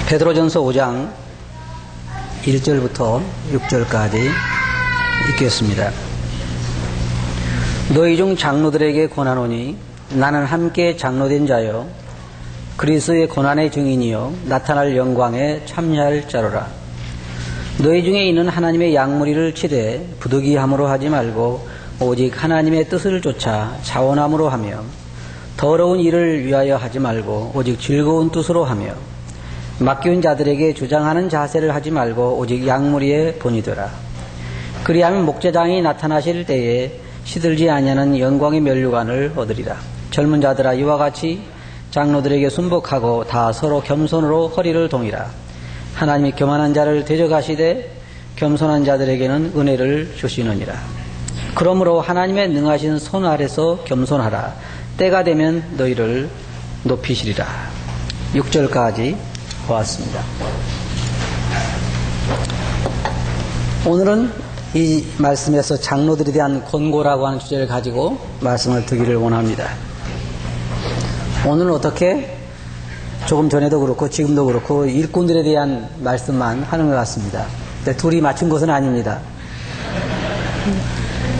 베드로전서 5장 1절부터 6절까지 읽겠습니다. 너희 중 장로들에게 권하노니 나는 함께 장로된 자요 그리스도의 고난의 증인이요 나타날 영광에 참여할 자로라. 너희 중에 있는 하나님의 양무리를 치되 부득이함으로 하지 말고 오직 하나님의 뜻을 쫓아 자원함으로 하며 더러운 일을 위하여 하지 말고 오직 즐거운 뜻으로 하며 맡겨진 자들에게 주장하는 자세를 하지 말고 오직 양무리에 본이되라. 그리하면 목자장이 나타나실 때에 시들지 아니하는 영광의 면류관을 얻으리라. 젊은 자들아 이와 같이 장로들에게 순복하고 다 서로 겸손으로 허리를 동이라. 하나님이 교만한 자를 대적하시되 겸손한 자들에게는 은혜를 주시느니라. 그러므로 하나님의 능하신 손 아래서 겸손하라. 때가 되면 너희를 높이시리라. 6절까지 보았습니다. 오늘은 이 말씀에서 장로들에 대한 권고라고 하는 주제를 가지고 말씀을 드리기를 원합니다. 오늘은 어떻게 조금 전에도 그렇고 지금도 그렇고 일꾼들에 대한 말씀만 하는 것 같습니다. 근데 둘이 맞춘 것은 아닙니다.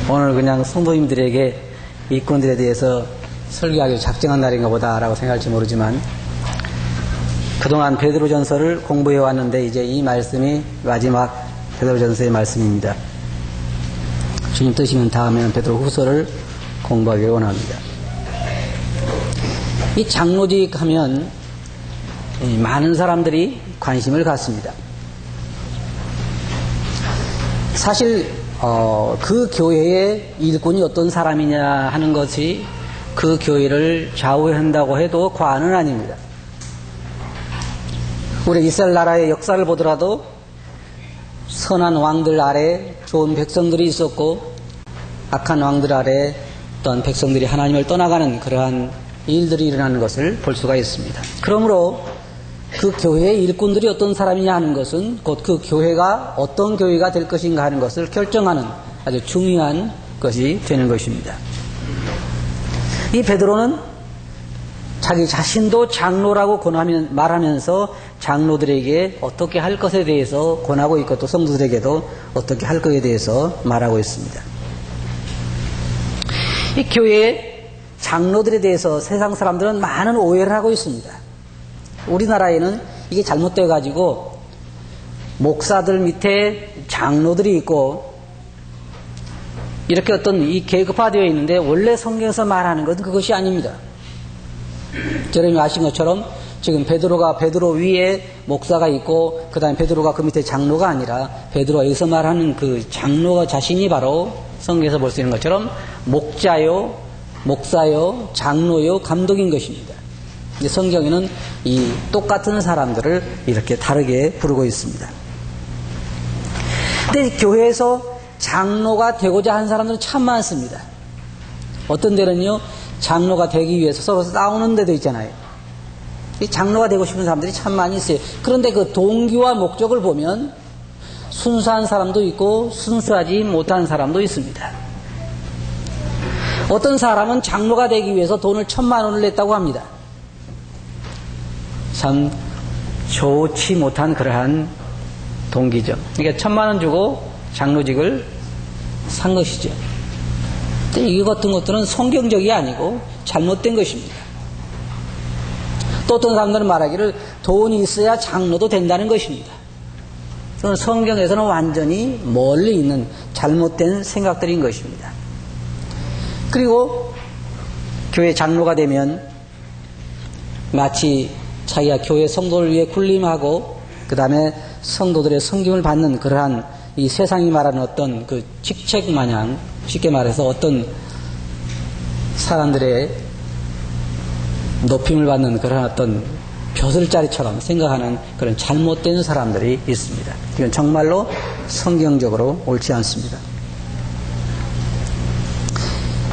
오늘 그냥 성도님들에게 일꾼들에 대해서 설교하기 작정한 날인가 보다라고 생각할지 모르지만 그동안 베드로전서를 공부해 왔는데 이제 이 말씀이 마지막 베드로전서의 말씀입니다. 주님 뜻이면 다음에는 베드로후서를 공부하기를 원합니다. 이 장로직 하면 많은 사람들이 관심을 갖습니다. 사실 그 교회의 일꾼이 어떤 사람이냐 하는 것이 그 교회를 좌우한다고 해도 과언은 아닙니다. 우리 이스라엘 나라의 역사를 보더라도 선한 왕들 아래 좋은 백성들이 있었고 악한 왕들 아래 어떤 백성들이 하나님을 떠나가는 그러한 일들이 일어나는 것을 볼 수가 있습니다. 그러므로 그 교회의 일꾼들이 어떤 사람이냐 하는 것은 곧 그 교회가 어떤 교회가 될 것인가 하는 것을 결정하는 아주 중요한 것이 되는 것입니다. 이 베드로는 자기 자신도 장로라고 말하면서 장로들에게 어떻게 할 것에 대해서 권하고 있고 또 성도들에게도 어떻게 할 것에 대해서 말하고 있습니다. 이 교회의 장로들에 대해서 세상 사람들은 많은 오해를 하고 있습니다. 우리나라에는 이게 잘못되어 가지고 목사들 밑에 장로들이 있고 이렇게 어떤 이 계급화되어 있는데 원래 성경에서 말하는 것은 그것이 아닙니다. 여러분이 아신 것처럼 지금 베드로 위에 목사가 있고 그 다음에 베드로가 그 밑에 장로가 아니라 베드로가 여기서 말하는 그 장로가 자신이 바로 성경에서 볼 수 있는 것처럼 목자요, 목사요, 장로요, 감독인 것입니다. 성경에는 이 똑같은 사람들을 이렇게 다르게 부르고 있습니다. 근데 교회에서 장로가 되고자 하는 사람들은 참 많습니다. 어떤 데는요 장로가 되기 위해서 서로 싸우는 데도 있잖아요. 이 장로가 되고 싶은 사람들이 참 많이 있어요. 그런데 그 동기와 목적을 보면 순수한 사람도 있고 순수하지 못한 사람도 있습니다. 어떤 사람은 장로가 되기 위해서 돈을 1,000,000원을 냈다고 합니다. 참 좋지 못한 그러한 동기죠. 그러니까 1,000,000원 주고 장로직을 산 것이죠. 이 같은 것들은 성경적이 아니고 잘못된 것입니다. 또 어떤 사람들은 말하기를 돈이 있어야 장로도 된다는 것입니다. 그건 성경에서는 완전히 멀리 있는 잘못된 생각들인 것입니다. 그리고 교회 장로가 되면 마치 자기가 교회 성도를 위해 군림하고 그 다음에 성도들의 섬김을 받는 그러한 이 세상이 말하는 어떤 그 직책 마냥 쉽게 말해서 어떤 사람들의 높임을 받는 그런 어떤 벼슬자리처럼 생각하는 그런 잘못된 사람들이 있습니다. 이건 정말로 성경적으로 옳지 않습니다.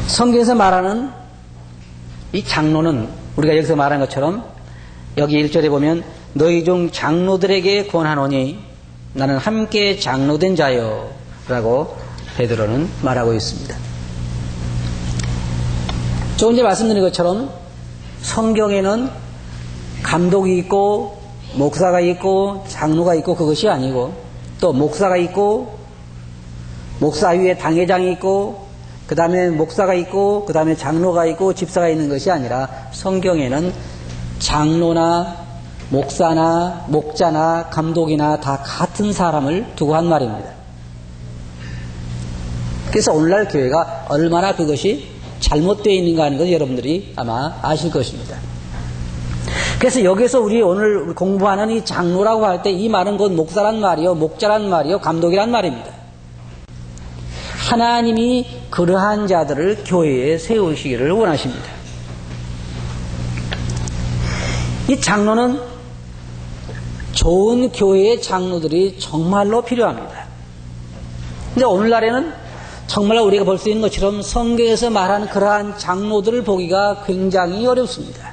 성경에서 말하는 이 장로는 우리가 여기서 말한 것처럼 여기 1절에 보면 너희 중 장로들에게 권하노니 나는 함께 장로된 자요 라고 베드로는 말하고 있습니다. 조금 전에 말씀드린 것처럼 성경에는 감독이 있고 목사가 있고 장로가 있고 그것이 아니고, 또 목사가 있고 목사 위에 당회장이 있고 그 다음에 목사가 있고 그 다음에 장로가 있고 집사가 있는 것이 아니라, 성경에는 장로나 목사나 목자나 감독이나 다 같은 사람을 두고 한 말입니다. 그래서 오늘날 교회가 얼마나 그것이 잘못되어 있는가 하는 것을 여러분들이 아마 아실 것입니다. 그래서 여기서 우리 오늘 공부하는 이 장로라고 할 때 이 말은 곧 목사란 말이요, 목자란 말이요, 감독이란 말입니다. 하나님이 그러한 자들을 교회에 세우시기를 원하십니다. 이 장로는, 좋은 교회의 장로들이 정말로 필요합니다. 근데 오늘날에는 정말로 우리가 볼 수 있는 것처럼 성경에서 말하는 그러한 장로들을 보기가 굉장히 어렵습니다.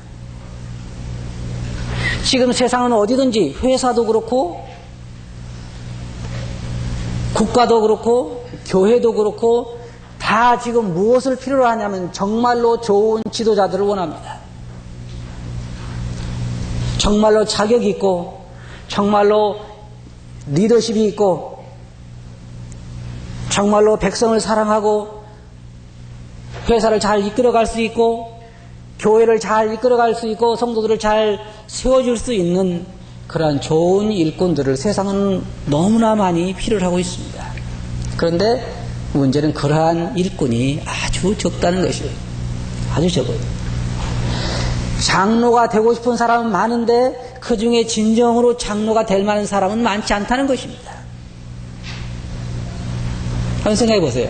지금 세상은 어디든지, 회사도 그렇고 국가도 그렇고 교회도 그렇고 다 지금 무엇을 필요로 하냐면 정말로 좋은 지도자들을 원합니다. 정말로 자격 있고 정말로 리더십이 있고 정말로 백성을 사랑하고 회사를 잘 이끌어갈 수 있고 교회를 잘 이끌어갈 수 있고 성도들을 잘 세워줄 수 있는 그러한 좋은 일꾼들을 세상은 너무나 많이 필요로 하고 있습니다. 그런데 문제는 그러한 일꾼이 아주 적다는 것이에요. 아주 적어요. 장로가 되고 싶은 사람은 많은데 그 중에 진정으로 장로가 될 만한 사람은 많지 않다는 것입니다. 한번 생각해 보세요.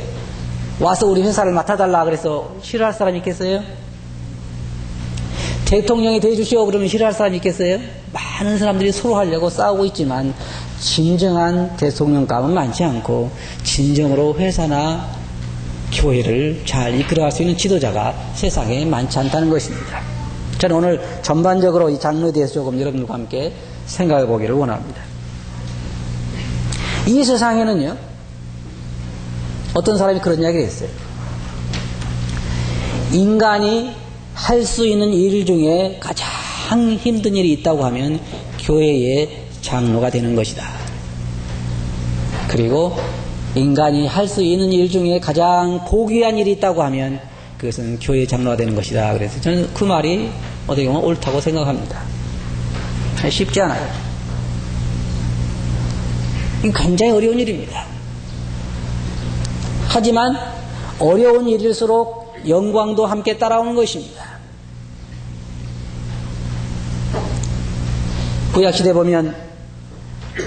와서 우리 회사를 맡아달라 그래서 싫어할 사람이 있겠어요? 대통령이 되어주시오 그러면 싫어할 사람이 있겠어요? 많은 사람들이 서로 하려고 싸우고 있지만 진정한 대통령감은 많지 않고 진정으로 회사나 교회를 잘 이끌어갈 수 있는 지도자가 세상에 많지 않다는 것입니다. 저는 오늘 전반적으로 이 장로에 대해서 조금 여러분들과 함께 생각해 보기를 원합니다. 이 세상에는요, 어떤 사람이 그런 이야기를 했어요. 인간이 할 수 있는 일 중에 가장 힘든 일이 있다고 하면 교회의 장로가 되는 것이다. 그리고 인간이 할 수 있는 일 중에 가장 고귀한 일이 있다고 하면 그것은 교회의 장로가 되는 것이다. 그래서 저는 그 말이 어떻게 보면 옳다고 생각합니다. 쉽지 않아요. 이건 굉장히 어려운 일입니다. 하지만 어려운 일일수록 영광도 함께 따라오는 것입니다. 구약시대 보면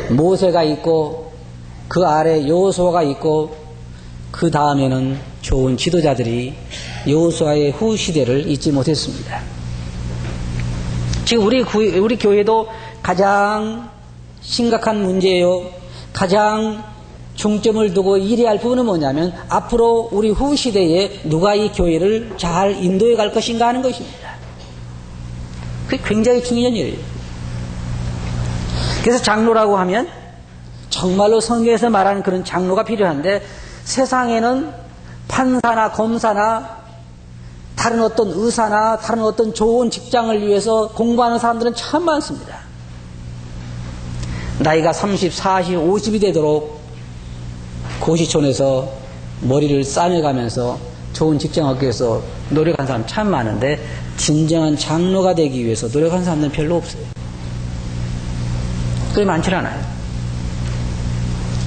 모세가 있고 그 아래 여호수아가 있고 그 다음에는 좋은 지도자들이 여호수아의 후 시대를 잊지 못했습니다. 지금 우리 교회도 가장 심각한 문제예요. 가장 중점을 두고 일해야 할 부분은 뭐냐면 앞으로 우리 후 시대에 누가 이 교회를 잘 인도해 갈 것인가 하는 것입니다. 그게 굉장히 중요한 일이에요. 그래서 장로라고 하면 정말로 성경에서 말하는 그런 장로가 필요한데, 세상에는 판사나 검사나 다른 어떤 의사나 다른 어떤 좋은 직장을 위해서 공부하는 사람들은 참 많습니다. 나이가 30, 40, 50이 되도록 고시촌에서 머리를 싸매가면서 좋은 직장 얻기 위해서 노력한 사람 참 많은데 진정한 장로가 되기 위해서 노력한 사람들은 별로 없어요. 그게 많지 않아요.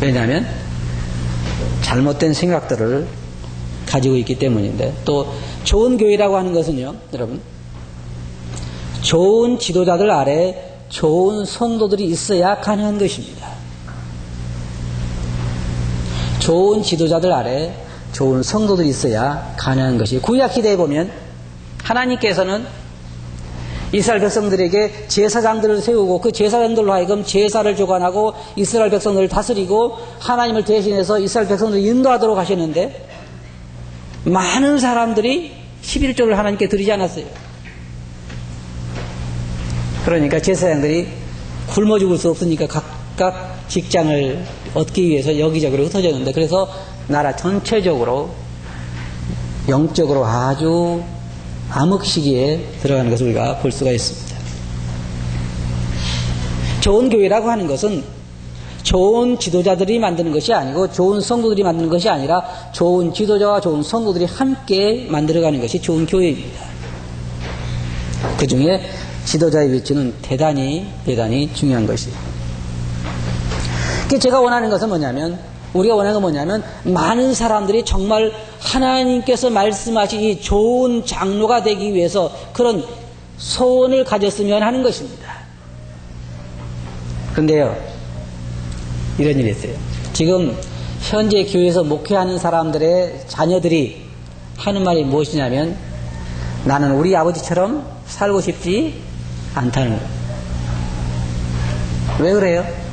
왜냐하면 잘못된 생각들을 가지고 있기 때문인데, 또 좋은 교회라고 하는 것은요, 여러분, 좋은 지도자들 아래 좋은 성도들이 있어야 가능한 것입니다. 좋은 지도자들 아래 좋은 성도들이 있어야 가능한 것이, 구약시대에 보면 하나님께서는 이스라엘 백성들에게 제사장들을 세우고 그 제사장들로 하여금 제사를 주관하고 이스라엘 백성들을 다스리고 하나님을 대신해서 이스라엘 백성들을 인도하도록 하셨는데, 많은 사람들이 11조를 하나님께 드리지 않았어요. 그러니까 제사장들이 굶어 죽을 수 없으니까 각각 직장을 얻기 위해서 여기저기로 흩어졌는데, 그래서 나라 전체적으로 영적으로 아주 암흑 시기에 들어가는 것을 우리가 볼 수가 있습니다. 좋은 교회라고 하는 것은 좋은 지도자들이 만드는 것이 아니고 좋은 성도들이 만드는 것이 아니라 좋은 지도자와 좋은 성도들이 함께 만들어가는 것이 좋은 교회입니다. 그 중에 지도자의 위치는 대단히 중요한 것이에요. 제가 원하는 것은 뭐냐면, 우리가 원하는 건 뭐냐면, 많은 사람들이 정말 하나님께서 말씀하신 이 좋은 장로가 되기 위해서 그런 소원을 가졌으면 하는 것입니다. 그런데요, 이런 일이 있어요. 지금 현재 교회에서 목회하는 사람들의 자녀들이 하는 말이 무엇이냐면, 나는 우리 아버지처럼 살고 싶지 않다는 거예요. 왜 그래요?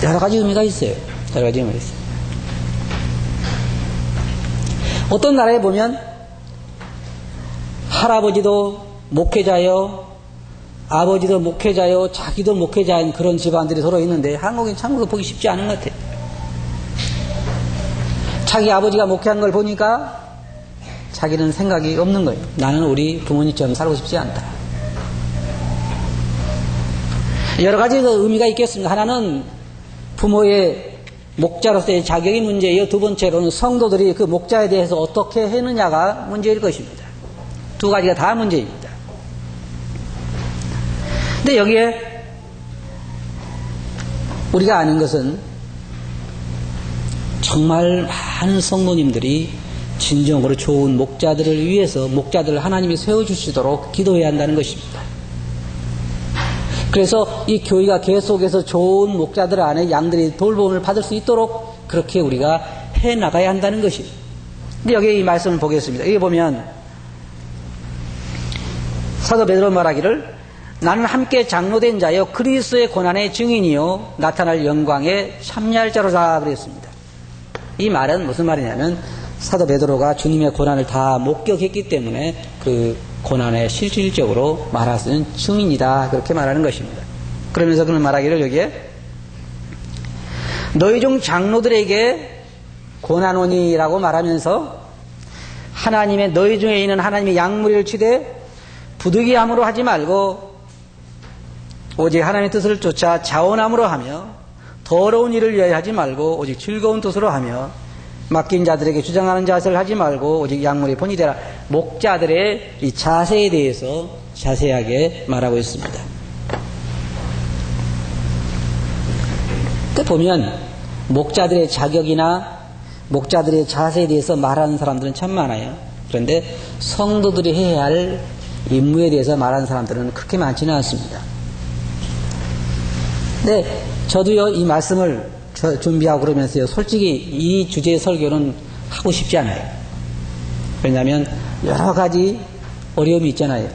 여러 가지 의미가 있어요. 어떤 나라에 보면 할아버지도 목회자요, 아버지도 목회자요, 자기도 목회자인 그런 집안들이 서로 있는데 한국인 참으로 보기 쉽지 않은 것 같아요. 자기 아버지가 목회한 걸 보니까 자기는 생각이 없는 거예요. 나는 우리 부모님처럼 살고 싶지 않다. 여러 가지 의미가 있겠습니다. 하나는 부모의 목자로서의 자격이 문제예요. 두 번째로는 성도들이 그 목자에 대해서 어떻게 했느냐가 문제일 것입니다. 두 가지가 다 문제입니다. 근데 여기에 우리가 아는 것은 정말 많은 성도님들이 진정으로 좋은 목자들을 위해서 목자들을 하나님이 세워주시도록 기도해야 한다는 것입니다. 그래서 이 교회가 계속해서 좋은 목자들 안에 양들이 돌봄을 받을 수 있도록 그렇게 우리가 해나가야 한다는 것입니다. 근데 여기 이 말씀을 보겠습니다. 여기 보면 사도 베드로 말하기를 나는 함께 장로된 자여 그리스도의 고난의 증인이요 나타날 영광의 참여할 자로다 그랬습니다. 이 말은 무슨 말이냐면 사도 베드로가 주님의 고난을 다 목격했기 때문에 그 고난에 실질적으로 말할 수 있는 증인이다 그렇게 말하는 것입니다. 그러면서 그는 말하기를 여기에 너희 중 장로들에게 고난오니라고 말하면서 하나님의 너희 중에 있는 하나님의 양무리를 치되 부득이함으로 하지 말고 오직 하나님의 뜻을 쫓아 자원함으로 하며 더러운 일을 위하여 하지 말고 오직 즐거운 뜻으로 하며 맡긴 자들에게 주장하는 자세를 하지 말고 오직 양물의 본이 되라. 목자들의 이 자세에 대해서 자세하게 말하고 있습니다. 그 보면 목자들의 자격이나 목자들의 자세에 대해서 말하는 사람들은 참 많아요. 그런데 성도들이 해야 할 임무에 대해서 말하는 사람들은 그렇게 많지는 않습니다. 근데 저도요 이 말씀을 준비하고 그러면서요 솔직히 이 주제의 설교는 하고 싶지 않아요. 왜냐하면 여러 가지 어려움이 있잖아요.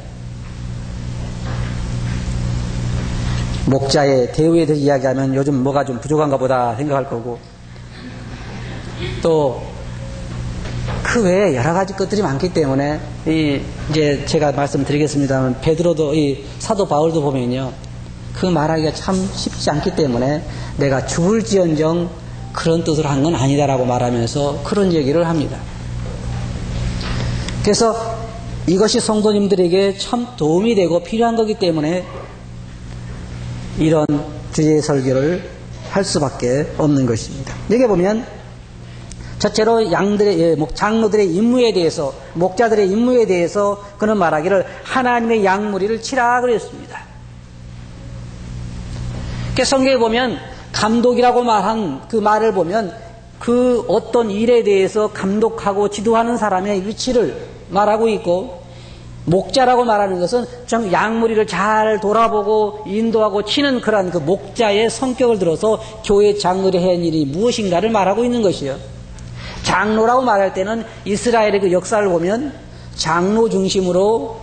목자의 대우에 대해서 이야기하면 요즘 뭐가 좀 부족한가 보다 생각할 거고 또 그 외에 여러 가지 것들이 많기 때문에 이제 제가 말씀드리겠습니다만 베드로도 이 사도 바울도 보면요 그 말하기가 참 쉽지 않기 때문에 내가 죽을지언정 그런 뜻으로 한 건 아니다라고 말하면서 그런 얘기를 합니다. 그래서 이것이 성도님들에게 참 도움이 되고 필요한 거기 때문에 이런 주제의 설교를 할 수밖에 없는 것입니다. 여기 보면 첫째로 장로들의 임무에 대해서 목자들의 임무에 대해서 그는 말하기를 하나님의 양무리를 치라 그랬습니다. 성경에 보면 감독이라고 말한 그 말을 보면 그 어떤 일에 대해서 감독하고 지도하는 사람의 위치를 말하고 있고 목자라고 말하는 것은 좀 양무리를 잘 돌아보고 인도하고 치는 그러한 그 목자의 성격을 들어서 교회 장로들이 한 일이 무엇인가를 말하고 있는 것이요. 장로라고 말할 때는 이스라엘의 그 역사를 보면 장로 중심으로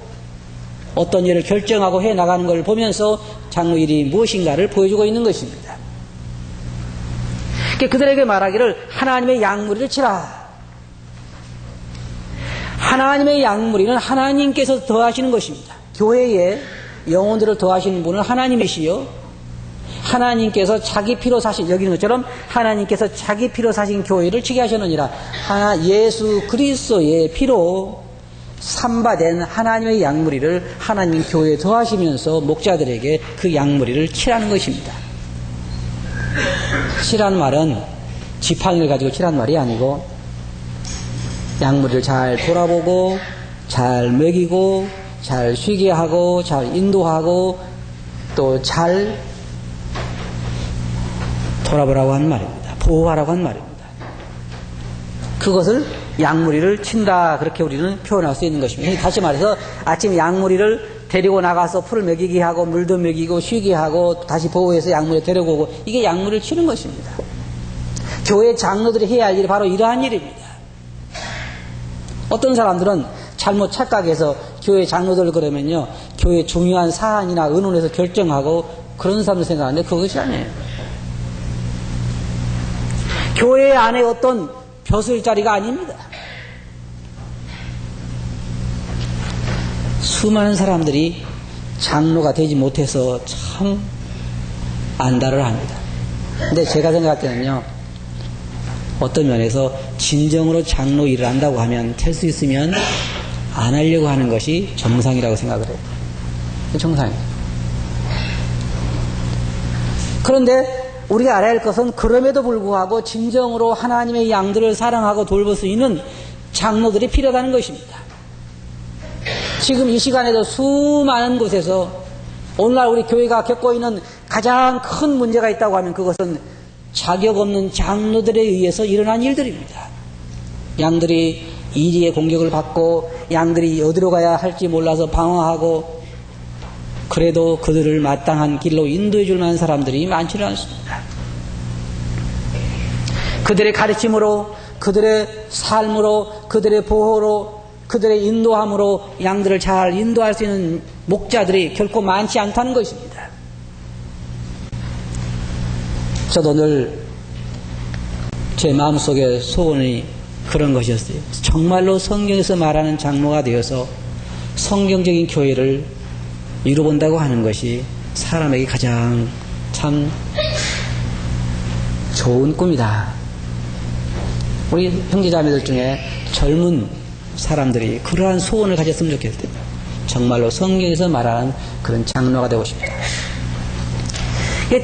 어떤 일을 결정하고 해 나가는 걸 보면서 장로 일이 무엇인가를 보여주고 있는 것입니다. 그들에게 말하기를 하나님의 양무리를 치라. 하나님의 양무리는 하나님께서 더하시는 것입니다. 교회에 영혼들을 더하시는 분은 하나님이시요. 하나님께서 자기 피로 사신 여기는 것처럼 하나님께서 자기 피로 사신 교회를 치게 하셨느니라. 예수 그리스도의 피로 삼바된 하나님의 양무리를 하나님 교회에 더하시면서 목자들에게 그 양무리를 치라는 것입니다. 치라는 말은 지팡이를 가지고 치라는 말이 아니고 양무리를 잘 돌아보고 잘 먹이고 잘 쉬게 하고 잘 인도하고 또 잘 돌아보라고 하는 말입니다. 보호하라고 하는 말입니다. 그것을 양무리를 친다, 그렇게 우리는 표현할 수 있는 것입니다. 다시 말해서 아침 양무리를 데리고 나가서 풀을 먹이게 하고 물도 먹이고 쉬게 하고 다시 보호해서 양무리에 데리고 오고, 이게 양무리를 치는 것입니다. 교회 장로들이 해야 할 일이 바로 이러한 일입니다. 어떤 사람들은 잘못 착각해서 교회 장로들 그러면요, 교회 중요한 사안이나 의논해서 결정하고 그런 사람들 생각하는데 그것이 아니에요. 교회 안에 어떤 벼슬자리가 아닙니다. 수많은 사람들이 장로가 되지 못해서 참 안달을 합니다. 근데 제가 생각할 때는요, 어떤 면에서 진정으로 장로 일을 한다고 하면 될 수 있으면 안 하려고 하는 것이 정상이라고 생각을 해요. 정상이에요. 그런데 우리가 알아야 할 것은 그럼에도 불구하고 진정으로 하나님의 양들을 사랑하고 돌볼 수 있는 장로들이 필요하다는 것입니다. 지금 이 시간에도 수많은 곳에서 오늘날 우리 교회가 겪고 있는 가장 큰 문제가 있다고 하면 그것은 자격 없는 장로들에 의해서 일어난 일들입니다. 양들이 이리의 공격을 받고 양들이 어디로 가야 할지 몰라서 방황하고, 그래도 그들을 마땅한 길로 인도해 줄 만한 사람들이 많지는 않습니다. 그들의 가르침으로, 그들의 삶으로, 그들의 보호로, 그들의 인도함으로 양들을 잘 인도할 수 있는 목자들이 결코 많지 않다는 것입니다. 저도 늘 제 마음속에 소원이 그런 것이었어요. 정말로 성경에서 말하는 장로가 되어서 성경적인 교회를 이루본다고 하는 것이 사람에게 가장 참 좋은 꿈이다. 우리 형제자매들 중에 젊은 사람들이 그러한 소원을 가졌으면 좋겠어요. 정말로 성경에서 말하는 그런 장로가 되고 싶다.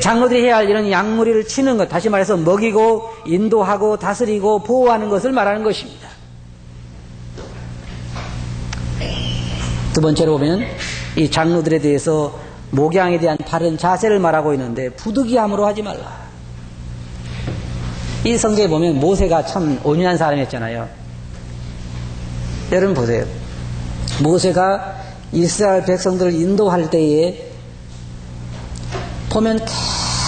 장로들이 해야 할 일은 양무리를 치는 것, 다시 말해서 먹이고 인도하고 다스리고 보호하는 것을 말하는 것입니다. 두 번째로 보면 이 장로들에 대해서 목양에 대한 바른 자세를 말하고 있는데, 부득이함으로 하지 말라. 이 성경에 보면 모세가 참 온유한 사람이었잖아요. 여러분 보세요. 모세가 이스라엘 백성들을 인도할 때에 보면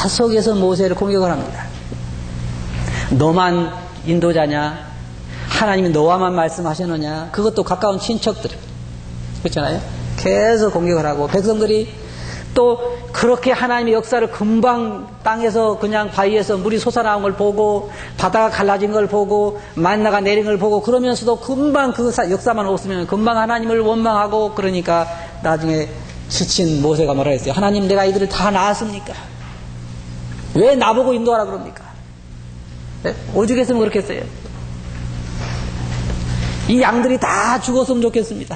계속해서 모세를 공격을 합니다. 너만 인도자냐? 하나님이 너와만 말씀하셨느냐? 그것도 가까운 친척들, 그렇잖아요. 계속 공격을 하고, 백성들이 또 그렇게 하나님의 역사를 금방 땅에서 그냥 바위에서 물이 솟아나온 걸 보고 바다가 갈라진 걸 보고 만나가 내린 걸 보고, 그러면서도 금방 그 역사만 없으면 금방 하나님을 원망하고, 그러니까 나중에 지친 모세가 뭐라 했어요? 하나님, 내가 이들을 다 낳았습니까? 왜 나보고 인도하라 그럽니까? 네? 오죽했으면 그렇게 했어요. 이 양들이 다 죽었으면 좋겠습니다.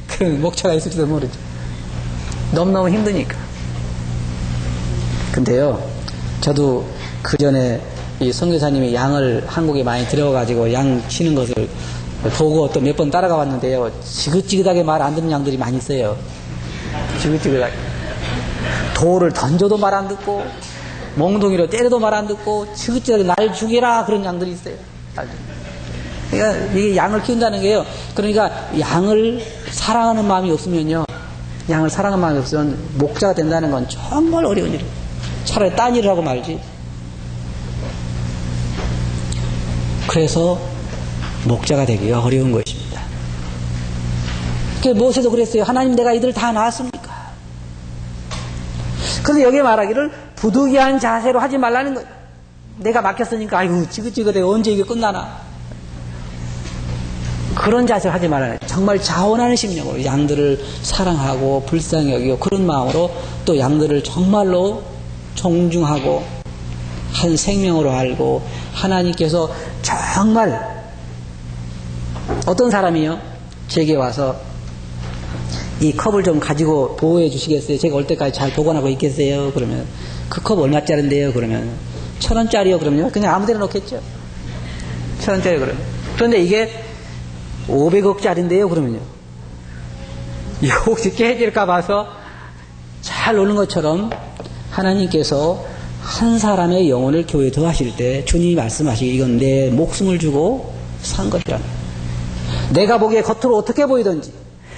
그 목차가 있을지도 모르죠. 너무너무 힘드니까. 근데요, 저도 그 전에 이 선교사님이 양을 한국에 많이 들여가지고 양 치는 것을 보고 또 몇 번 따라가 봤는데요, 지긋지긋하게 말 안 듣는 양들이 많이 있어요. 지긋지긋하게. 돌을 던져도 말 안 듣고, 몽둥이로 때려도 말 안 듣고, 지긋지긋하게 날 죽여라, 그런 양들이 있어요. 그러니까 이게 양을 키운다는 게요, 그러니까 양을 사랑하는 마음이 없으면요, 양을 사랑하는 마음이 없으면 목자가 된다는 건 정말 어려운 일이에요. 차라리 딴 일을 하고 말지. 그래서 목자가 되기가 어려운 것입니다. 모세도 그랬어요. 하나님, 내가 이들을 다 낳았습니까? 그래서 여기에 말하기를 부득이한 자세로 하지 말라는 거예요. 내가 맡겼으니까 아이고 지긋지긋해, 언제 이게 끝나나. 그런 자세를 하지 말아요. 정말 자원하는 심령으로 양들을 사랑하고 불쌍히 여기고, 그런 마음으로 또 양들을 정말로 존중하고 한 생명으로 알고, 하나님께서 정말 어떤 사람이요, 제게 와서 이 컵을 좀 가지고 보호해 주시겠어요? 제가 올 때까지 잘 보관하고 있겠어요? 그러면 그 컵 얼마짜린데요? 그러면 1,000원짜리요? 그러면요? 그냥 아무 데나 놓겠죠. 1,000원짜리 그러면. 그런데 이게 500억짜리인데요? 그러면요? 이거 혹시 깨질까 봐서 잘 노는 것처럼 하나님께서 한 사람의 영혼을 교회에 더하실 때 주님이 말씀하시기 이건 내 목숨을 주고 산 것이라는 거예요. 내가 보기에 겉으로 어떻게 보이든지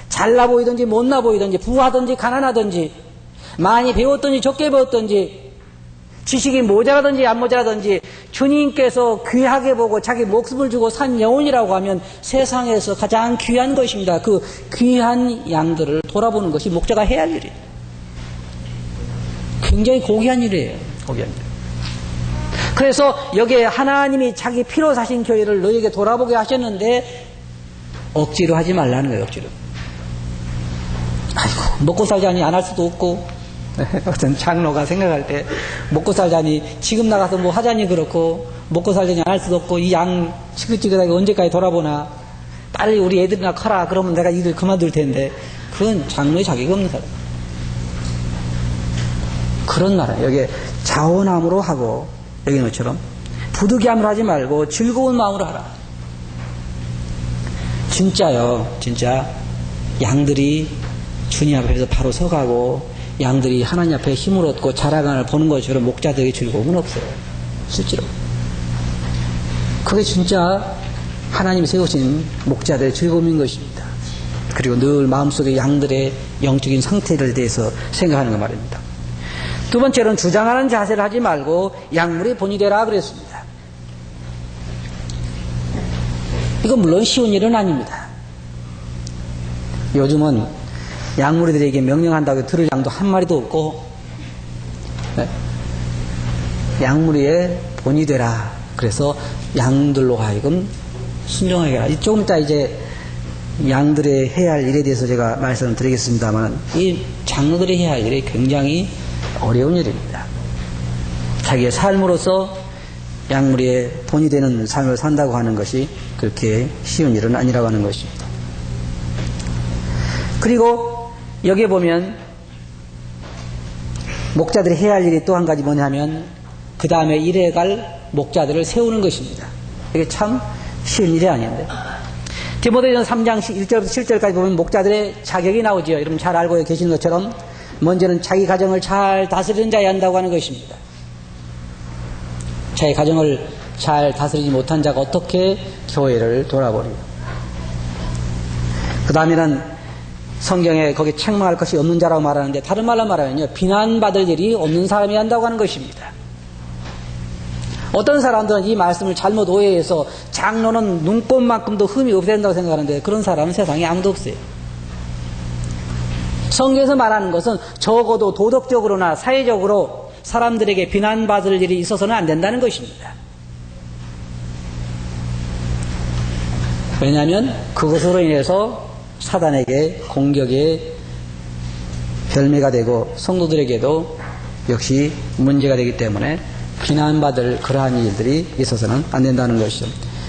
잘나 보이든지 못나 보이든지 부하든지 가난하든지 많이 배웠든지 적게 배웠든지 지식이 모자라든지 안 모자라든지 주님께서 귀하게 보고 자기 목숨을 주고 산 영혼이라고 하면 세상에서 가장 귀한 것입니다. 그 귀한 양들을 돌아보는 것이 목자가 해야 할 일이에요. 굉장히 고귀한 일이에요. 고귀한 일. 그래서 여기에 하나님이 자기 피로 사신 교회를 너에게 돌아보게 하셨는데 억지로 하지 말라는 거예요. 억지로. 아이고 먹고 살자니 안 할 수도 없고 어떤 장로가 생각할 때 먹고 살자니 지금 나가서 뭐 하자니 그렇고 먹고 살자니 안 할 수도 없고 이 양 지긋지긋하게 언제까지 돌아보나 빨리 우리 애들이나 커라 그러면 내가 일을 그만둘 텐데 그건 장로의 자격이 없는 사람. 그런 나라 여기에 자원함으로 하고 여기 것처럼 부득이함으로 하지 말고 즐거운 마음으로 하라. 진짜요. 진짜 양들이 주님 앞에서 바로 서가고 양들이 하나님 앞에 힘을 얻고 자라간을 보는 것처럼 목자들에게 즐거움은 없어요. 실제로. 그게 진짜 하나님이 세우신 목자들의 즐거움인 것입니다. 그리고 늘 마음속에 양들의 영적인 상태를 대해서 생각하는 거 말입니다. 두 번째로는 주장하는 자세를 하지 말고 양물의 본이 되라 그랬습니다. 이건 물론 쉬운 일은 아닙니다. 요즘은 양무리들에게 명령한다고 들을 양도 한 마리도 없고 양무리의 본이 되라. 그래서 양들로 하여금 순종하게 하라. 조금 이따 이제 양들의 해야 할 일에 대해서 제가 말씀을 드리겠습니다만 이 장로들이 해야 할 일이 굉장히 어려운 일입니다. 자기의 삶으로서 양무리의 본이 되는 삶을 산다고 하는 것이 그렇게 쉬운 일은 아니라고 하는 것입니다. 그리고 여기에 보면 목자들이 해야 할 일이 또 한 가지 뭐냐면 그 다음에 일해갈 목자들을 세우는 것입니다. 이게 참 쉬운 일이 아닌데 디모데전서 3장 1절부터 7절까지 보면 목자들의 자격이 나오지요. 여러분 잘 알고 계시는 것처럼 먼저는 자기 가정을 잘 다스리는 자야 한다고 하는 것입니다. 자기 가정을 잘 다스리지 못한 자가 어떻게 교회를 돌아보리요. 그 다음에는 성경에 거기 책망할 것이 없는 자라고 말하는데 다른 말로 말하면요 비난받을 일이 없는 사람이 한다고 하는 것입니다. 어떤 사람들은 이 말씀을 잘못 오해해서 장로는 눈꽃만큼도 흠이 없어야 된다고 생각하는데 그런 사람은 세상에 아무도 없어요. 성경에서 말하는 것은 적어도 도덕적으로나 사회적으로 사람들에게 비난받을 일이 있어서는 안 된다는 것입니다. 왜냐하면 그것으로 인해서 사단에게 공격의 별매가 되고 성도들에게도 역시 문제가 되기 때문에 비난받을 그러한 일들이 있어서는 안 된다는 것이죠.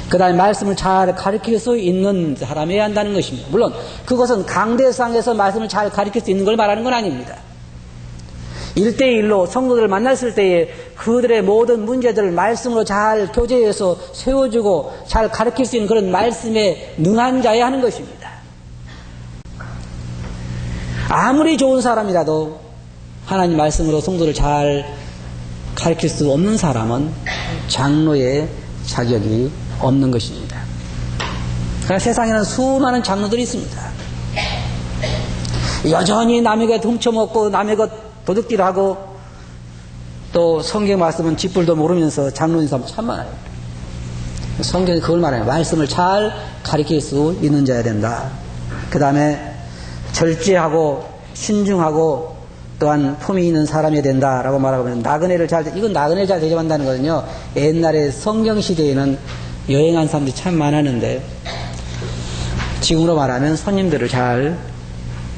그 다음에 말씀을 잘 가르칠 수 있는 사람이어야 한다는 것입니다. 물론 그것은 강대상에서 말씀을 잘 가르칠 수 있는 걸 말하는 건 아닙니다. 1대1로 성도들을 만났을 때에 그들의 모든 문제들을 말씀으로 잘 교제해서 세워주고 잘 가르칠 수 있는 그런 말씀에 능한 자여야 하는 것입니다. 아무리 좋은 사람이라도 하나님 말씀으로 성도를 잘 가르칠 수 없는 사람은 장로의 자격이 없는 것입니다. 그러나 세상에는 수많은 장로들이 있습니다. 여전히 남의 것 훔쳐먹고 남의 것 도둑질하고 또 성경 말씀은 쥐뿔도 모르면서 장로인 사람 참 많아요. 성경이 그걸 말해요. 말씀을 잘 가르칠 수 있는 자야 된다. 그 다음에 절제하고 신중하고 또한 품이 있는 사람이 된다라고 말하고 나그네를 이건 나그네를 잘 대접한다는 거는요. 옛날에 성경 시대에는 여행한 사람들이 참 많았는데 지금으로 말하면 손님들을 잘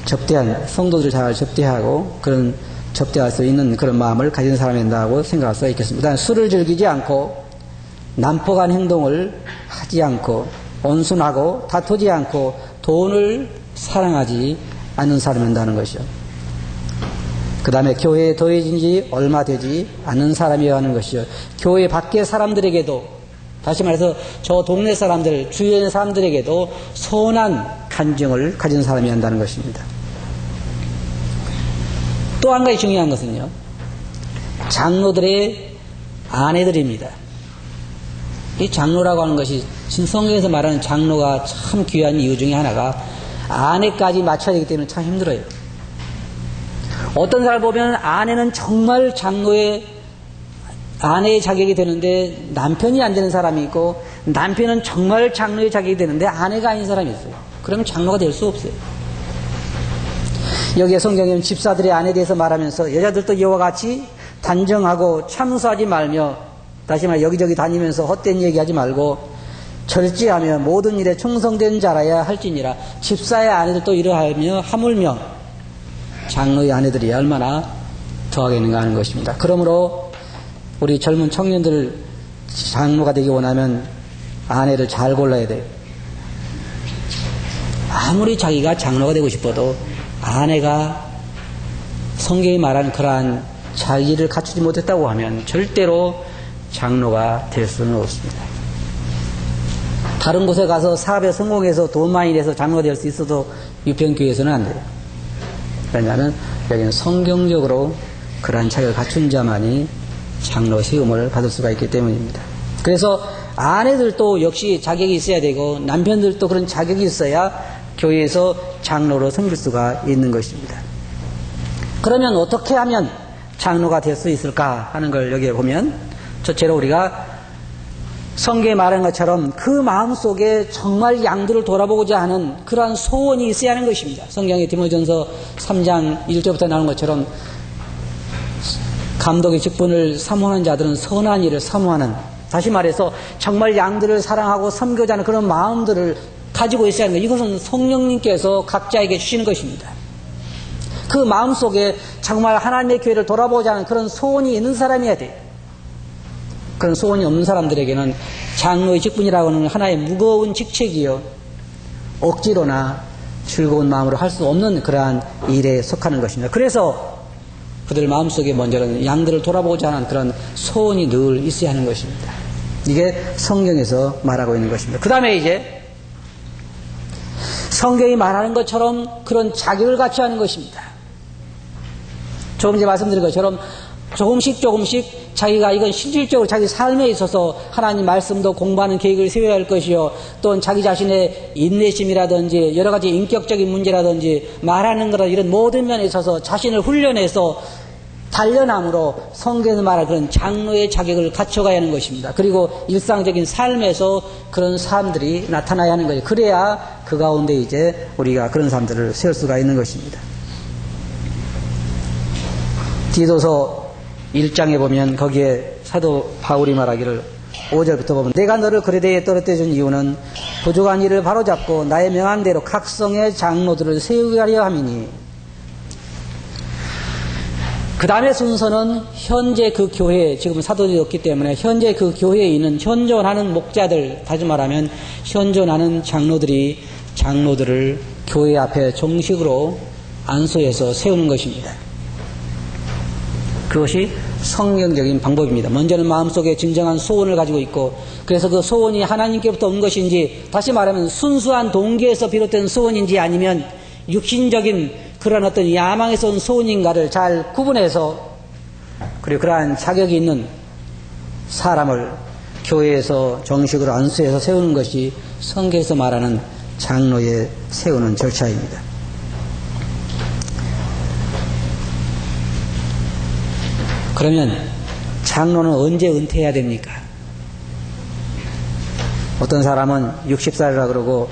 접대하는 성도들을 잘 접대하고 그런 접대할 수 있는 그런 마음을 가진 사람이 된다고 생각할 수가 있겠습니다. 술을 즐기지 않고 난폭한 행동을 하지 않고 온순하고 다투지 않고 돈을 사랑하지 않는 사람이라는 것이요. 그 다음에 교회에 더해진 지 얼마 되지 않은 사람이어야 하는 것이요. 교회 밖의 사람들에게도, 다시 말해서 저 동네 사람들, 주위에 있는 사람들에게도 선한 간증을 가진 사람이어야 한다는 것입니다. 또 한 가지 중요한 것은요, 장로들의 아내들입니다. 이 장로라고 하는 것이 성경에서 말하는 장로가 참 귀한 이유 중에 하나가 아내까지 맞춰야 되기 때문에 참 힘들어요. 어떤 사람을 보면 아내는 정말 장로의 아내의 자격이 되는데 남편이 안 되는 사람이 있고, 남편은 정말 장로의 자격이 되는데 아내가 아닌 사람이 있어요. 그러면 장로가 될 수 없어요. 여기에 성경에는 집사들의 아내에 대해서 말하면서 여자들도 이와 같이 단정하고 참수하지 말며, 다시 말해 여기저기 다니면서 헛된 얘기하지 말고 절제하며 모든 일에 충성된 자라야 할지니라. 집사의 아내들도 이러하며 하물며 장로의 아내들이 얼마나 더하겠는가 하는 것입니다. 그러므로 우리 젊은 청년들 장로가 되기 원하면 아내를 잘 골라야 돼요. 아무리 자기가 장로가 되고 싶어도 아내가 성경이 말하는 그러한 자기를 갖추지 못했다고 하면 절대로 장로가 될 수는 없습니다. 다른 곳에 가서 사업에 성공해서 돈 많이 내서 장로가 될 수 있어도 유평교회에서는 안 돼요. 왜냐하면 여기는 성경적으로 그러한 자격을 갖춘 자만이 장로 시험을 받을 수가 있기 때문입니다. 그래서 아내들도 역시 자격이 있어야 되고 남편들도 그런 자격이 있어야 교회에서 장로로 섬길 수가 있는 것입니다. 그러면 어떻게 하면 장로가 될 수 있을까 하는 걸 여기에 보면, 첫째로 우리가 성경에 말한 것처럼 그 마음속에 정말 양들을 돌아보고자 하는 그러한 소원이 있어야 하는 것입니다. 성경의 디모전서 3장 1절부터 나오는 것처럼 감독의 직분을 사모하는 자들은 선한 일을 사모하는, 다시 말해서 정말 양들을 사랑하고 섬기고자 하는 그런 마음들을 가지고 있어야 하는 것, 이것은 성령님께서 각자에게 주시는 것입니다. 그 마음속에 정말 하나님의 교회를 돌아보고자 하는 그런 소원이 있는 사람이어야 돼요. 그런 소원이 없는 사람들에게는 장로의 직분이라고 하는 하나의 무거운 직책이요, 억지로나 즐거운 마음으로 할 수 없는 그러한 일에 속하는 것입니다. 그래서 그들 마음속에 먼저는 양들을 돌아보고자 하는 그런 소원이 늘 있어야 하는 것입니다. 이게 성경에서 말하고 있는 것입니다. 그 다음에 이제 성경이 말하는 것처럼 그런 자격을 갖춰야 하는 것입니다. 조금 전에 말씀드린 것처럼 조금씩 자기가 이건 실질적으로 자기 삶에 있어서 하나님 말씀도 공부하는 계획을 세워야 할 것이요, 또는 자기 자신의 인내심이라든지 여러 가지 인격적인 문제라든지 말하는 거라 이런 모든 면에 있어서 자신을 훈련해서 단련함으로 성경에서 말하는 그런 장로의 자격을 갖춰가야 하는 것입니다. 그리고 일상적인 삶에서 그런 사람들이 나타나야 하는 거죠. 그래야 그 가운데 이제 우리가 그런 사람들을 세울 수가 있는 것입니다. 디도서 1장에 보면 거기에 사도 바울이 말하기를 5절부터 보면, 내가 너를 그레데에 떨어뜨려 준 이유는 부족한 일을 바로잡고 나의 명한 대로 각성의 장로들을 세우게 하려 함이니. 그 다음의 순서는 현재 그 교회에, 지금 사도들이 없기 때문에 현재 그 교회에 있는 현존하는 목자들, 다시 말하면 현존하는 장로들을 교회 앞에 정식으로 안수해서 세우는 것입니다. 그것이 성경적인 방법입니다. 먼저는 마음속에 진정한 소원을 가지고 있고, 그래서 그 소원이 하나님께부터 온 것인지, 다시 말하면 순수한 동기에서 비롯된 소원인지 아니면 육신적인 그런 어떤 야망에서 온 소원인가를 잘 구분해서, 그리고 그러한 자격이 있는 사람을 교회에서 정식으로 안수해서 세우는 것이 성경에서 말하는 장로의 세우는 절차입니다. 그러면 장로는 언제 은퇴해야 됩니까? 어떤 사람은 60살이라 그러고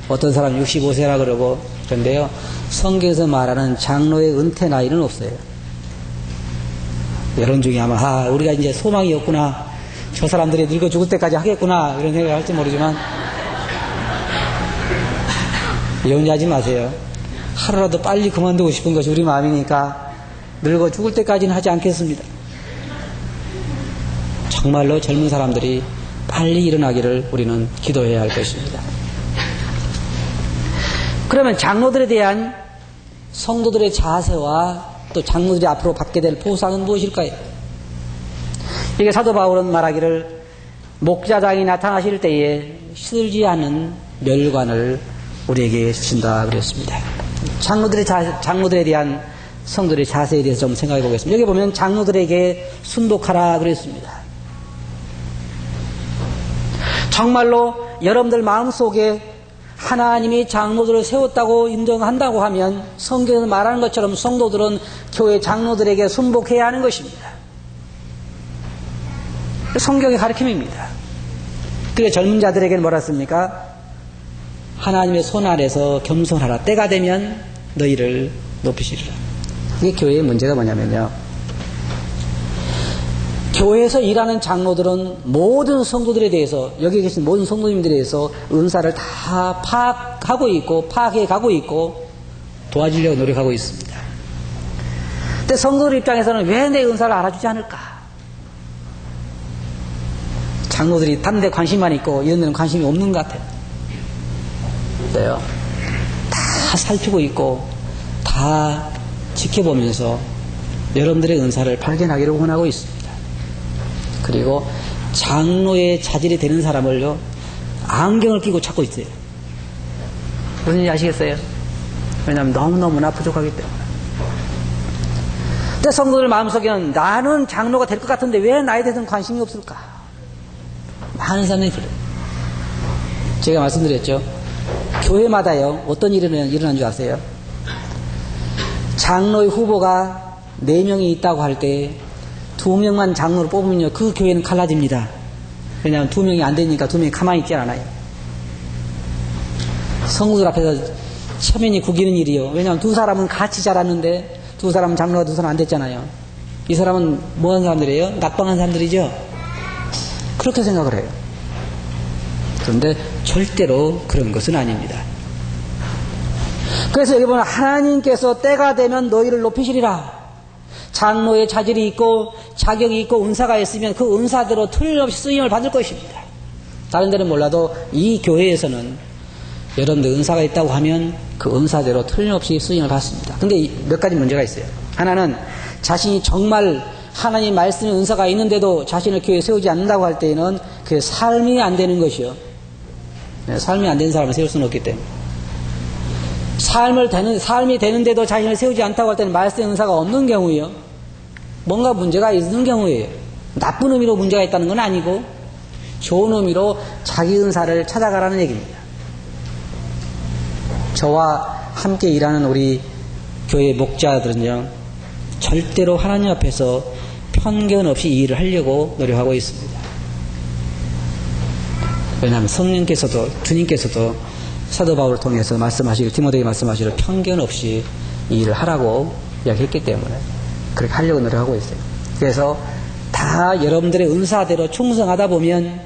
어떤 사람은 65세라 그러고 그런데요, 성경에서 말하는 장로의 은퇴 나이는 없어요. 여론 중에 아마 우리가 이제 소망이 없구나, 저 사람들이 늙어 죽을 때까지 하겠구나 이런 생각을 할지 모르지만 염려하지 마세요. 하루라도 빨리 그만두고 싶은 것이 우리 마음이니까 늙어 죽을 때까지는 하지 않겠습니다. 정말로 젊은 사람들이 빨리 일어나기를 우리는 기도해야 할 것입니다. 그러면 장로들에 대한 성도들의 자세와 또 장로들이 앞으로 받게 될 보상은 무엇일까요? 이게 사도 바울은 말하기를 목자장이 나타나실 때에 시들지 않은 멸관을 우리에게 주신다 그랬습니다. 장로들에 대한 성도들의 자세에 대해서 좀 생각해 보겠습니다. 여기 보면 장로들에게 순복하라 그랬습니다. 정말로 여러분들 마음속에 하나님이 장로들을 세웠다고 인정한다고 하면 성경에서 말하는 것처럼 성도들은 교회 장로들에게 순복해야 하는 것입니다. 성경의 가르침입니다. 그게 젊은 자들에게는 뭐라 했습니까? 하나님의 손 아래서 겸손하라. 때가 되면 너희를 높이시리라. 이게 교회의 문제가 뭐냐면요. 교회에서 일하는 장로들은 모든 성도들에 대해서, 여기 계신 모든 성도님들에 대해서 은사를 다 파악해 가고 있고 도와주려고 노력하고 있습니다. 근데 성도들 입장에서는 왜 내 은사를 알아주지 않을까? 장로들이 다른 데 관심만 있고 이런 데는 관심이 없는 것 같아요. 그래요. 다 살피고 있고 다 지켜보면서 여러분들의 은사를 발견하기를 원하고 있습니다. 그리고 장로의 자질이 되는 사람을요, 안경을 끼고 찾고 있어요. 무슨 일인지 아시겠어요? 왜냐하면 너무너무나 부족하기 때문에. 근데 성도들 마음속에는 나는 장로가 될 것 같은데 왜 나에 대해서는 관심이 없을까? 많은 사람들이 그래요. 제가 말씀드렸죠. 교회마다요, 어떤 일이 일어난 줄 아세요? 장로의 후보가 4명이 있다고 할 때 2명만 장로를 뽑으면요, 그 교회는 갈라집니다. 왜냐하면 2명이 안 되니까 2명이 가만히 있지 않아요. 성도들 앞에서 체면이 구기는 일이요. 왜냐하면 2 사람은 같이 자랐는데 2 사람은 장로가 2 사람 안 됐잖아요. 이 사람은 뭐 하는 사람들이에요? 낙방한 사람들이죠. 그렇게 생각을 해요. 그런데 절대로 그런 것은 아닙니다. 그래서 여기 보면 하나님께서 때가 되면 너희를 높이시리라. 장로의 자질이 있고 자격이 있고 은사가 있으면 그 은사대로 틀림없이 쓰임을 받을 것입니다. 다른 데는 몰라도 이 교회에서는 여러분들 은사가 있다고 하면 그 은사대로 틀림없이 쓰임을 받습니다. 근데 몇 가지 문제가 있어요. 하나는 자신이 정말 하나님 말씀의 은사가 있는데도 자신을 교회에 세우지 않는다고 할 때에는 그 삶이 안 되는 것이요. 삶이 안 되는 사람을 세울 수는 없기 때문에. 삶이 되는데도 자신을 세우지 않다고 할 때는 말씀의 은사가 없는 경우예요. 뭔가 문제가 있는 경우예요. 나쁜 의미로 문제가 있다는 건 아니고 좋은 의미로 자기 은사를 찾아가라는 얘기입니다. 저와 함께 일하는 우리 교회 목자들은요, 절대로 하나님 앞에서 편견 없이 이 일을 하려고 노력하고 있습니다. 왜냐하면 성령께서도, 주님께서도 사도 바울을 통해서 말씀하시기를, 디모데에게 말씀하시기를 편견 없이 이 일을 하라고 이야기했기 때문에 그렇게 하려고 노력하고 있어요. 그래서 다 여러분들의 은사대로 충성하다 보면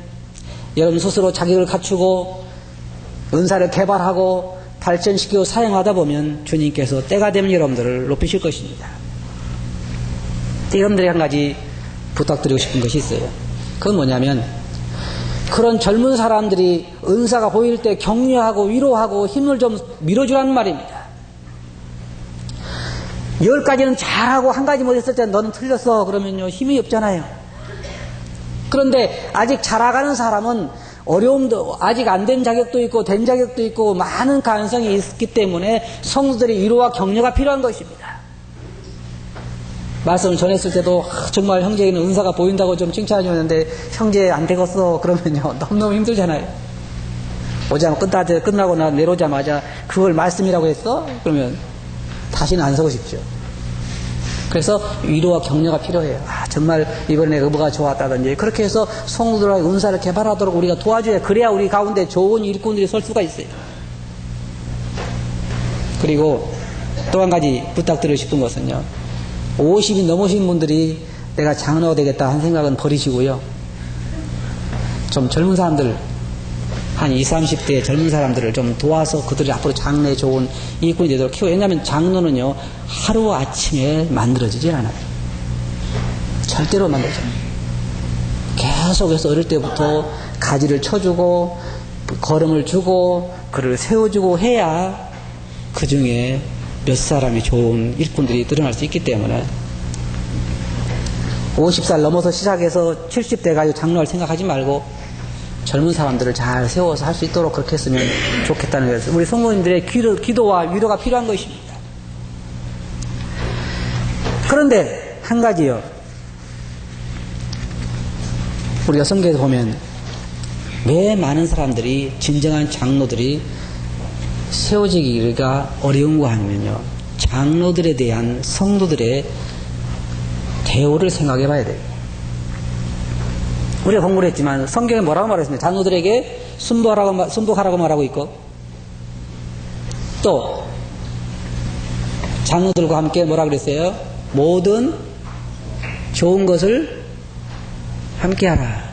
여러분 스스로 자격을 갖추고 은사를 개발하고 발전시키고 사용하다 보면 주님께서 때가 되면 여러분들을 높이실 것입니다. 여러분들이 한 가지 부탁드리고 싶은 것이 있어요. 그건 뭐냐면, 그런 젊은 사람들이 은사가 보일 때 격려하고 위로하고 힘을 좀 밀어주라는 말입니다. 10가지는 잘하고 1가지 못했을 때 너는 틀렸어 그러면요, 힘이 없잖아요. 그런데 아직 자라가는 사람은 어려움도, 아직 안 된 자격도 있고 된 자격도 있고 많은 가능성이 있기 때문에 성도들의 위로와 격려가 필요한 것입니다. 말씀을 전했을 때도 정말 형제에게는 은사가 보인다고 좀 칭찬해 주는데 형제 안 되겠어 그러면요, 너무너무 힘들잖아요. 끝나고 내려오자마자 그걸 말씀이라고 했어? 그러면 다시는 안 서고 싶죠. 그래서 위로와 격려가 필요해요. 정말 이번에 의보가 좋았다든지 그렇게 해서 성도들의 은사를 개발하도록 우리가 도와줘야, 그래야 우리 가운데 좋은 일꾼들이 설 수가 있어요. 그리고 또 한 가지 부탁드리고 싶은 것은요, 50이 넘으신 분들이 내가 장로가 되겠다 하는 생각은 버리시고요, 좀 젊은 사람들, 한 20, 30대 젊은 사람들을 좀 도와서 그들이 앞으로 장래에 좋은 일꾼이 되도록 키워요. 왜냐하면 장로는요, 하루아침에 만들어지질 않아요. 절대로 만들어지지 않아요. 계속해서 어릴 때부터 가지를 쳐주고 걸음을 주고 그를 세워주고 해야 그 중에 몇 사람이 좋은 일꾼들이 늘어날 수 있기 때문에 50살 넘어서 시작해서 70대 가지고 장로할 생각하지 말고 젊은 사람들을 잘 세워서 할 수 있도록 그렇게 했으면 좋겠다는 거예요. 우리 성도님들의 기도와 위로가 필요한 것입니다. 그런데 한 가지요. 우리가 성경에서 보면 왜 많은 사람들이 진정한 장로들이 세워지기가 어려운가 하면요. 장로들에 대한 성도들의 대우를 생각해 봐야 돼요. 우리가 공부를 했지만 성경에 뭐라고 말했습니까? 장로들에게 순복하라고 말하고 있고 또 장로들과 함께 뭐라 그랬어요? 모든 좋은 것을 함께 하라.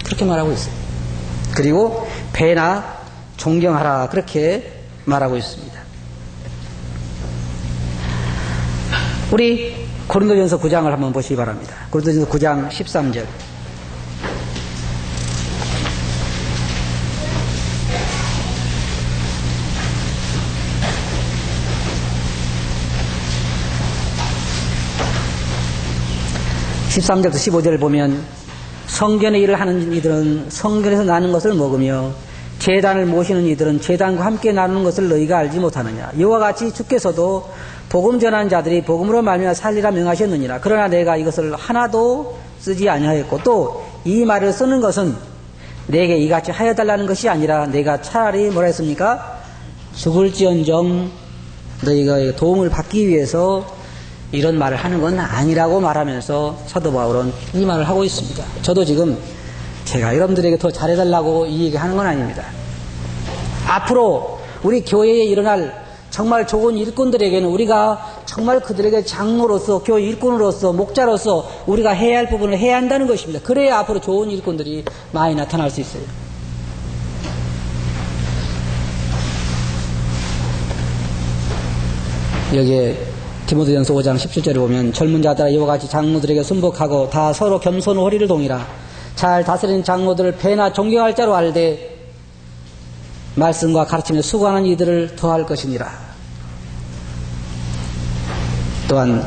그렇게 말하고 있어요. 그리고 배나 존경하라. 그렇게 말하고 있습니다. 우리 고린도전서 9장을 한번 보시기 바랍니다. 고린도전서 9장 13절. (13절부터 15절을) 보면 성전의 일을 하는 이들은 성전에서 나는 것을 먹으며 제단을 모시는 이들은 제단과 함께 나누는 것을 너희가 알지 못하느냐. 이와 같이 주께서도 복음 전하는 자들이 복음으로 말미암아 살리라 명하셨느니라. 그러나 내가 이것을 하나도 쓰지 아니하였고 또 이 말을 쓰는 것은 내게 이같이 하여달라는 것이 아니라 내가 차라리 뭐라 했습니까? 죽을지언정 너희가 도움을 받기 위해서 이런 말을 하는 건 아니라고 말하면서 사도 바울은 이 말을 하고 있습니다. 저도 지금 제가 여러분들에게 더 잘해달라고 이 얘기하는 건 아닙니다. 앞으로 우리 교회에 일어날 정말 좋은 일꾼들에게는 우리가 정말 그들에게 장로로서 교회 일꾼으로서 목자로서 우리가 해야 할 부분을 해야 한다는 것입니다. 그래야 앞으로 좋은 일꾼들이 많이 나타날 수 있어요. 여기에 디모데전서 5장 17절에 보면 젊은 자들아 이와 같이 장로들에게 순복하고 다 서로 겸손히 허리를 동이라. 잘 다스리는 장로들을 배나 존경할 자로 알되 말씀과 가르침에 수고하는 이들을 더할 것이니라. 또한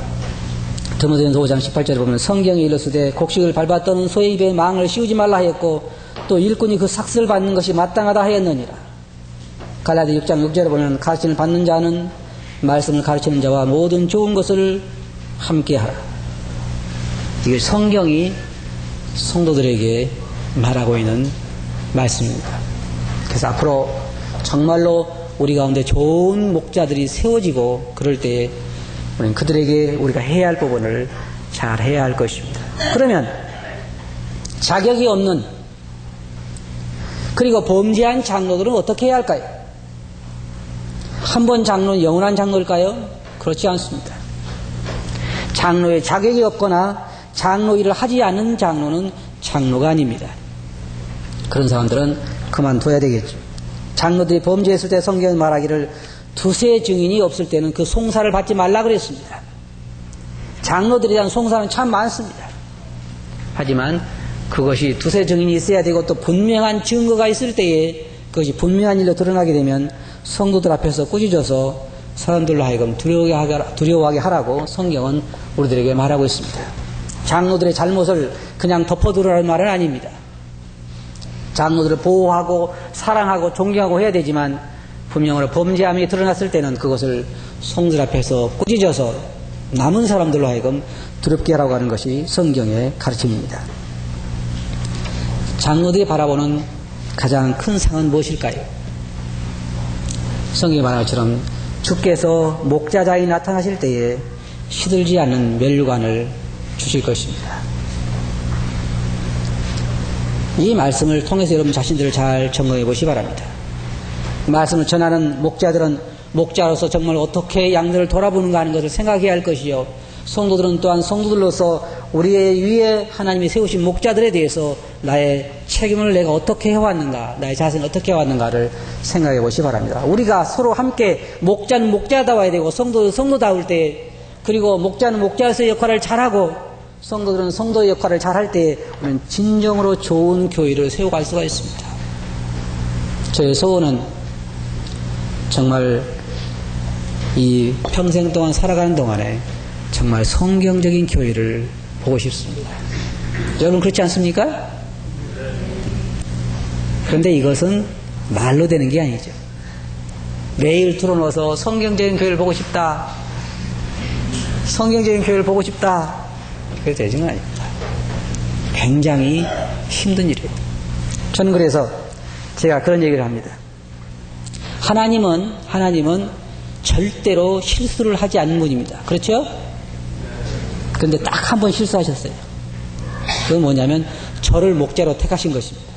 디모데전서 5장 18절에 보면 성경에 이르시되 곡식을 밟아 떠는 소의 입에 망을 씌우지 말라 하였고 또 일꾼이 그 삭슬을 받는 것이 마땅하다 하였느니라. 갈라디 6장 6절에 보면 가르침을 받는 자는 말씀을 가르치는 자와 모든 좋은 것을 함께하라. 이게 성경이 성도들에게 말하고 있는 말씀입니다. 그래서 앞으로 정말로 우리 가운데 좋은 목자들이 세워지고 그럴 때 우리는 그들에게 우리가 해야 할 부분을 잘 해야 할 것입니다. 그러면 자격이 없는 그리고 범죄한 장로들은 어떻게 해야 할까요? 한 번 장로는 영원한 장로일까요? 그렇지 않습니다. 장로의 자격이 없거나 장로 일을 하지 않는 장로는 장로가 아닙니다. 그런 사람들은 그만둬야 되겠죠. 장로들이 범죄했을 때 성경에 말하기를 두세 증인이 없을 때는 그 송사를 받지 말라 그랬습니다. 장로들에 대한 송사는 참 많습니다. 하지만 그것이 두세 증인이 있어야 되고 또 분명한 증거가 있을 때에 그것이 분명한 일로 드러나게 되면 성도들 앞에서 꾸짖어서 사람들로 하여금 두려워하게 하라고 성경은 우리들에게 말하고 있습니다. 장로들의 잘못을 그냥 덮어두라는 말은 아닙니다. 장로들을 보호하고 사랑하고 존경하고 해야 되지만 분명으로 범죄함이 드러났을 때는 그것을 성들 앞에서 꾸짖어서 남은 사람들로 하여금 두렵게 하라고 하는 것이 성경의 가르침입니다. 장로들이 바라보는 가장 큰 상은 무엇일까요? 성경이 말한 것처럼 주께서 목자장이 나타나실 때에 시들지 않는 면류관을 주실 것입니다. 이 말씀을 통해서 여러분 자신들을 잘 점검해 보시기 바랍니다. 말씀을 전하는 목자들은 목자로서 정말 어떻게 양들을 돌아보는가 하는 것을 생각해야 할 것이요. 성도들은 또한 성도들로서 우리의 위에 하나님이 세우신 목자들에 대해서 나의 책임을 내가 어떻게 해왔는가, 나의 자세는 어떻게 해왔는가를 생각해 보시기 바랍니다. 우리가 서로 함께 목자는 목자다워야 되고 성도는 성도다울 때, 그리고 목자는 목자로서의 역할을 잘하고 성도들은 성도의 역할을 잘할 때 우리는 진정으로 좋은 교회를 세워갈 수가 있습니다. 저의 소원은 정말 이 평생 동안 살아가는 동안에 정말 성경적인 교회를 보고 싶습니다. 여러분 그렇지 않습니까? 그런데 이것은 말로 되는 게 아니죠. 매일 들어놓아서 성경적인 교회를 보고 싶다. 성경적인 교회를 보고 싶다. 그게 되는 건 아닙니다. 굉장히 힘든 일이에요. 저는 그래서 제가 그런 얘기를 합니다. 하나님은 절대로 실수를 하지 않는 분입니다. 그렇죠? 그런데 딱 한 번 실수하셨어요. 그건 뭐냐면 저를 목자로 택하신 것입니다.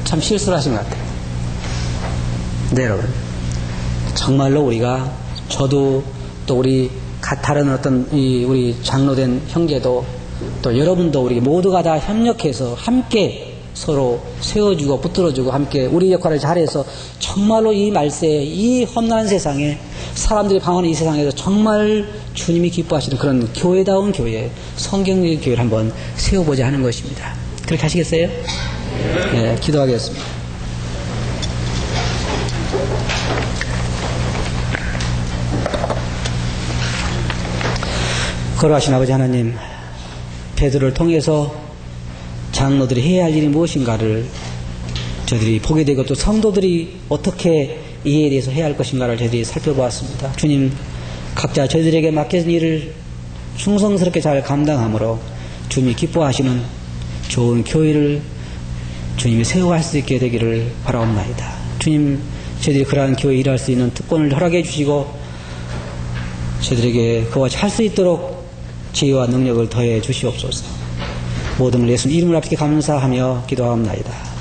참 실수를 하신 것 같아요. 네, 여러분. 정말로 우리가, 저도 또 우리 다른 어떤 우리 장로된 형제도 또 여러분도 우리 모두가 다 협력해서 함께 서로 세워주고 붙들어주고 함께 우리 역할을 잘해서 정말로 이 말세에, 이 험난한 세상에, 사람들이 방황하는 이 세상에서 정말 주님이 기뻐하시는 그런 교회다운 교회, 성경적인 교회를 한번 세워보자 하는 것입니다. 그렇게 하시겠어요? 네, 기도하겠습니다. 거룩하신 아버지 하나님, 베드로를 통해서 장로들이 해야 할 일이 무엇인가를 저희들이 보게 되고 또 성도들이 어떻게 이에 대해서 해야 할 것인가를 저희들이 살펴보았습니다. 주님, 각자 저희들에게 맡겨진 일을 충성스럽게 잘 감당함으로 주님이 기뻐하시는 좋은 교회를 주님이 세워갈 수 있게 되기를 바라옵나이다. 주님, 저희들이 그러한 교회에 일할 수 있는 특권을 허락해 주시고 저희들에게 그와 같이 할 수 있도록 지혜와 능력을 더해 주시옵소서. 모든 걸 예수님 이름을 앞에 감사하며 기도하옵나이다.